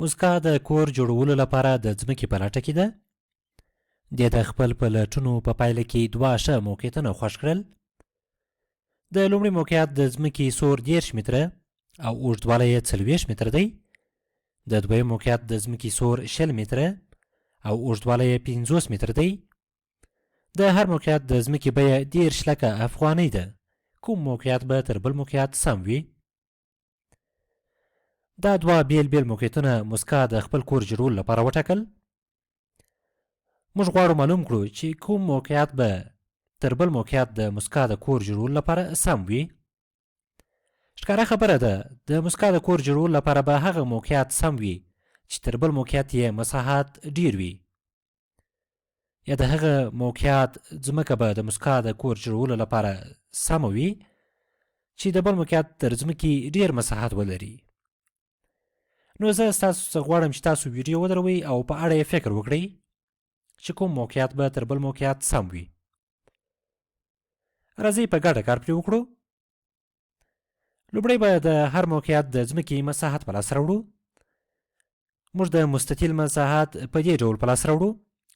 موسکا د کور جوړولو لپاره د ځمکې په لټه کې ده. د خپل په لټونو په پایله کې دوه ښه موقعیتونه خوښ کړل. د لومړي موقعیت د ځمکې سور 10 متره او اوږدوالی یې 40 متره دی. د دویم موقعیت د ځمکې سور 20 متره او اوږدوالی یې 50 متره دی. د هر موقعیت د ځمکې بیه 10 لکه افغانۍ ده. کوم موقعیت به تر بل موقعیت سم وي؟ دا دوه بیل بیل موقعیتونه موسکا د خپل کور جوړولو لپاره وټاکل. موږ غواړو معلوم کړو چې کوم موقعیت به تر بل موقعیت د موسکا د کور جوړولو لپاره سم وي. ښکاره خبره ده د موسکا د کور جوړولو لپاره به هغه موقعیت سم وي چې تر بل موقعیت یې مساحت ډیر وي، یا د هغه موقعیت ځمکه به د موسکا د کور جوړولو لپاره سمه وي چې د بل موقعیت تر ځمکې ډیر مساحت ولري. نو زه ستاسو څخه غواړم چې تاسو ویډیو ودروئ او په اړه یې فکر وکړئ چې کوم موقعیت به تر بل موقعیت سم وي. راځئ په ګډه کار پرې وکړو. لومړی به د هر موقعیت د ځمکې مساحت په لاس راوړو. موږ د مستطیل مساحت په دې ډول په لاس راوړو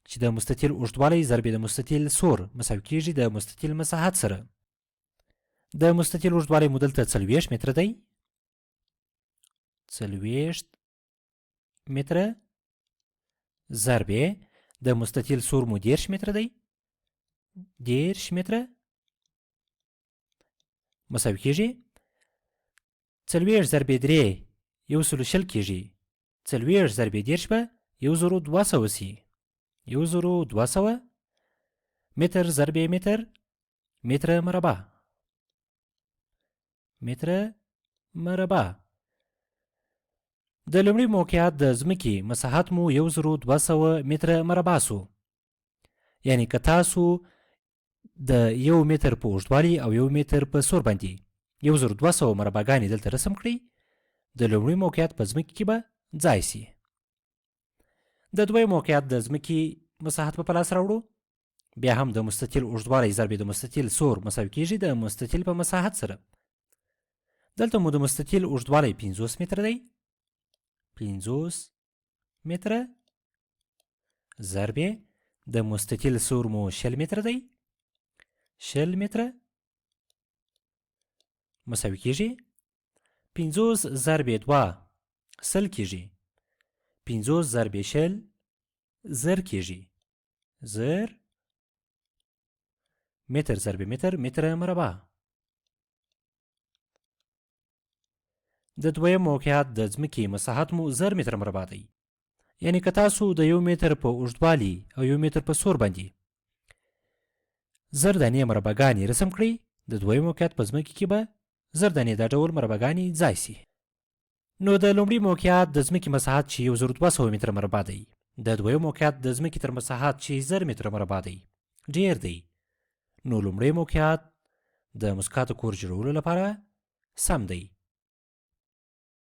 چې د مستطیل اوږدوالی ضرب د مستطیل سور مساوي کیږي د مستطیل مساحت سره. د مستطیل اوږدوالی مو دلته 40 متره دی. 40 متره ضرب د مستطیل سور مو 10 متره دی. 10 متره مساوي کیږي 40 ضرب 3 120 کیږي. 40 ضرب 10 به 1200 سي. 1200 متر ضرب متر متر مربع. متر مربع. د لومړي موقعیت د ځمکې مساحت مو 1200 متره مربع سو. یعنی که تاسو د 1 متر په اوږدوالي او 1 متر په سور باندې 1200 مربعګانې دلته رسم کړئ، د لومړي موقعیت په ځمکې کې به ځای سي. د دویم موقعیت د ځمکې مساحت په لاس راوړو. بیا هم د مستطیل اوږدوالی ضرب د مستطیل سور مساوي کیږي د مستطیل په مساحت سره. دلته مو د مستطیل اوږدوالی 50 متره دی. 50 متره ضرب د مستطیل سور مو 20 متره دی. 20 متره مساوي کیږي 50 ضرب 2 سل کیږي. 50 ضرب 20 زر کیږي. زر متر ضرب متر متر مربع. د دویم موقعیت د ځمکې مساحت مو 1000 متر مربع دی. یعنی که تاسو د 1 متر په اوږدوالي او 1 متر په سور باندې 1000 دانې مربعګانې رسم کړئ، د دویم موقعیت په ځمکې کې به 1000 دانې دا ډول مربعګانې ځای سي. نو د لومړي موقعیت د ځمکې مساحت چې 1200 متر مربع دی، د دویم موقعیت د ځمکې تر مساحت چې 1000 متر مربع دی ډیر دی. نو لومړی موقعیت د موسکا د کور جوړولو لپاره سم دی.